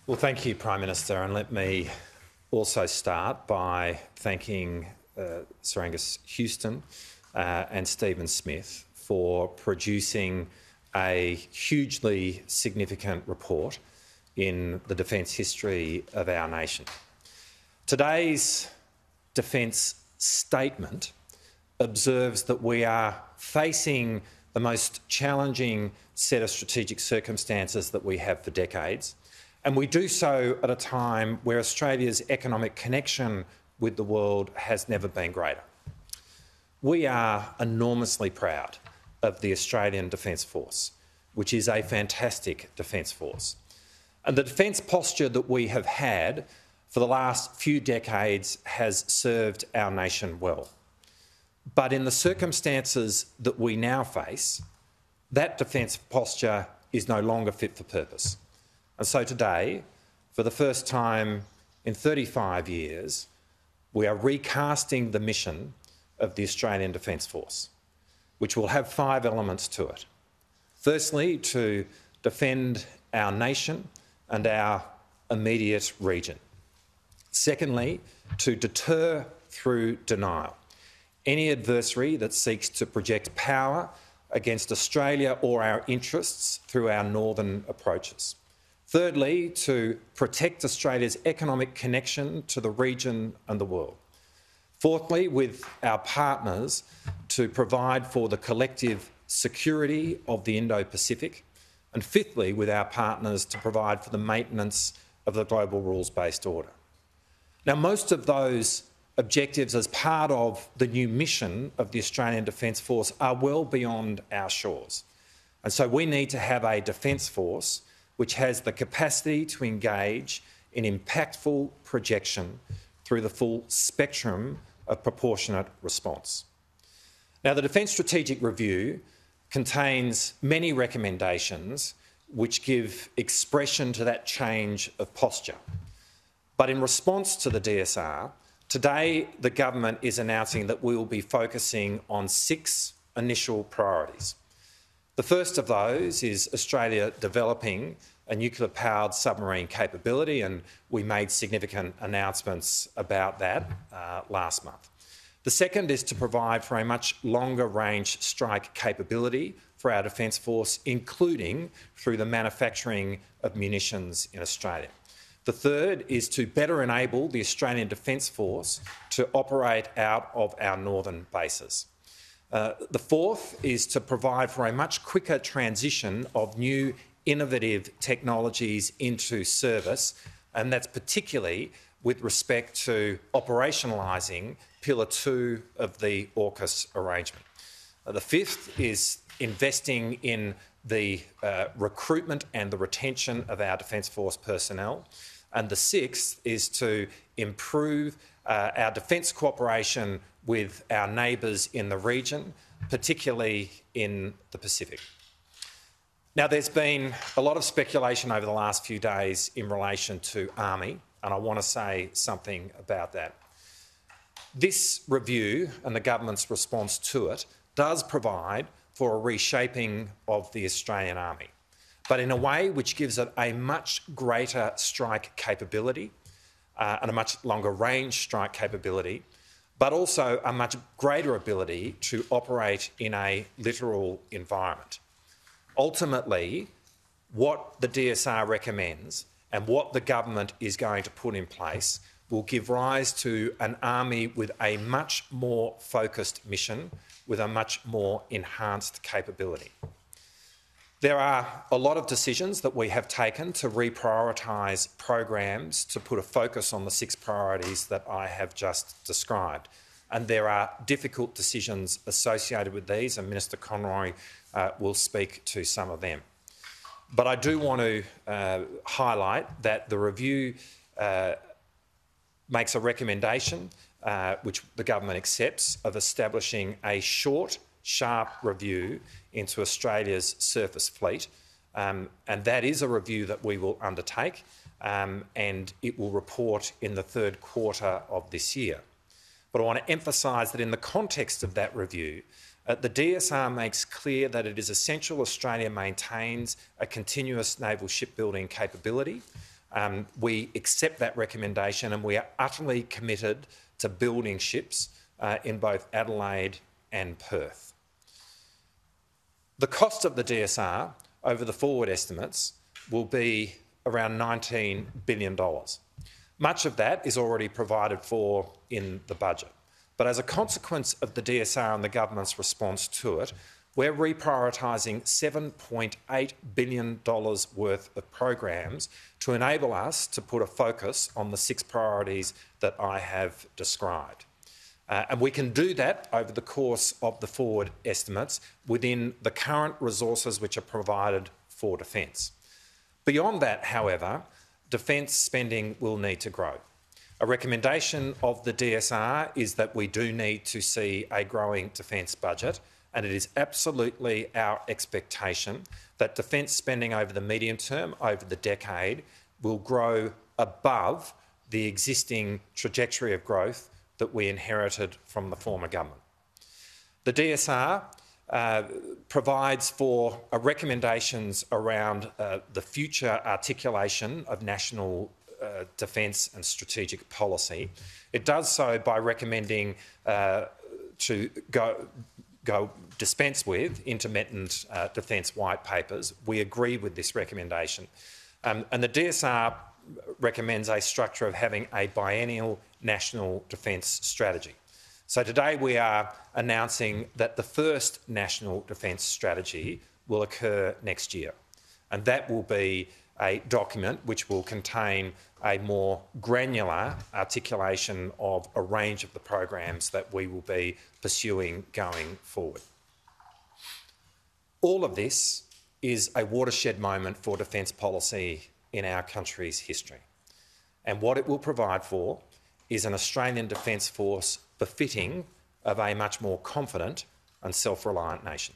Well, thank you, Prime Minister, and let me also start by thanking Sir Angus Houston and Stephen Smith for producing a hugely significant report in the defence history of our nation. Today's defence statement observes that we are facing the most challenging set of strategic circumstances that we have for decades, and we do so at a time where Australia's economic connection with the world has never been greater. We are enormously proud of the Australian Defence Force, which is a fantastic defence force. And the defence posture that we have had for the last few decades has served our nation well. But in the circumstances that we now face, that defence posture is no longer fit for purpose. And so today, for the first time in 35 years, we are recasting the mission of the Australian Defence Force, which will have 5 elements to it. Firstly, to defend our nation and our immediate region. Secondly, to deter through denial any adversary that seeks to project power against Australia or our interests through our northern approaches. Thirdly, to protect Australia's economic connection to the region and the world. Fourthly, with our partners, to provide for the collective security of the Indo-Pacific. And fifthly, with our partners, to provide for the maintenance of the global rules-based order. Now, most of those objectives as part of the new mission of the Australian Defence Force are well beyond our shores. And so we need to have a Defence Force which has the capacity to engage in impactful projection through the full spectrum of proportionate response. Now, the Defence Strategic Review contains many recommendations which give expression to that change of posture. But in response to the DSR, today the government is announcing that we will be focusing on 6 initial priorities. The first of those is Australia developing a nuclear-powered submarine capability, and we made significant announcements about that last month. The second is to provide for a much longer-range strike capability for our Defence Force, including through the manufacturing of munitions in Australia. The third is to better enable the Australian Defence Force to operate out of our northern bases. The fourth is to provide for a much quicker transition of new innovative technologies into service, and that's particularly with respect to operationalising Pillar 2 of the AUKUS arrangement. The fifth is investing in the recruitment and the retention of our Defence Force personnel. And the sixth is to improve our defence cooperation with our neighbours in the region, particularly in the Pacific. Now, there's been a lot of speculation over the last few days in relation to Army, and I want to say something about that. This review and the government's response to it does provide for a reshaping of the Australian Army, but in a way which gives it a much greater strike capability and a much longer range strike capability, but also a much greater ability to operate in a littoral environment. Ultimately, what the DSR recommends and what the government is going to put in place will give rise to an army with a much more focused mission, with a much more enhanced capability. There are a lot of decisions that we have taken to reprioritise programs to put a focus on the 6 priorities that I have just described. And there are difficult decisions associated with these, and Minister Conroy will speak to some of them. But I do want to highlight that the review makes a recommendation, which the government accepts, of establishing a short, sharp review into Australia's surface fleet. And that is a review that we will undertake, and it will report in the 3rd quarter of this year. But I want to emphasise that in the context of that review, the DSR makes clear that it is essential Australia maintains a continuous naval shipbuilding capability, We accept that recommendation and we are utterly committed to building ships in both Adelaide and Perth. The cost of the DSR over the forward estimates will be around $19 billion. Much of that is already provided for in the budget. But as a consequence of the DSR and the government's response to it, we're reprioritising $7.8 billion worth of programs to enable us to put a focus on the 6 priorities that I have described. And we can do that over the course of the forward estimates within the current resources which are provided for defence. Beyond that, however, defence spending will need to grow. A recommendation of the DSR is that we do need to see a growing defence budget, and it is absolutely our expectation that defence spending over the medium term, over the decade, will grow above the existing trajectory of growth that we inherited from the former government. The DSR provides for recommendations around the future articulation of national defence and strategic policy. It does so by recommending to go dispense with intermittent defence white papers. We agree with this recommendation. And the DSR recommends a structure of having a biennial national defence strategy. So today we are announcing that the first national defence strategy will occur next year. And that will be a document which will contain a more granular articulation of a range of the programs that we will be pursuing going forward. All of this is a watershed moment for defence policy in our country's history. And what it will provide for is an Australian Defence Force befitting of a much more confident and self-reliant nation.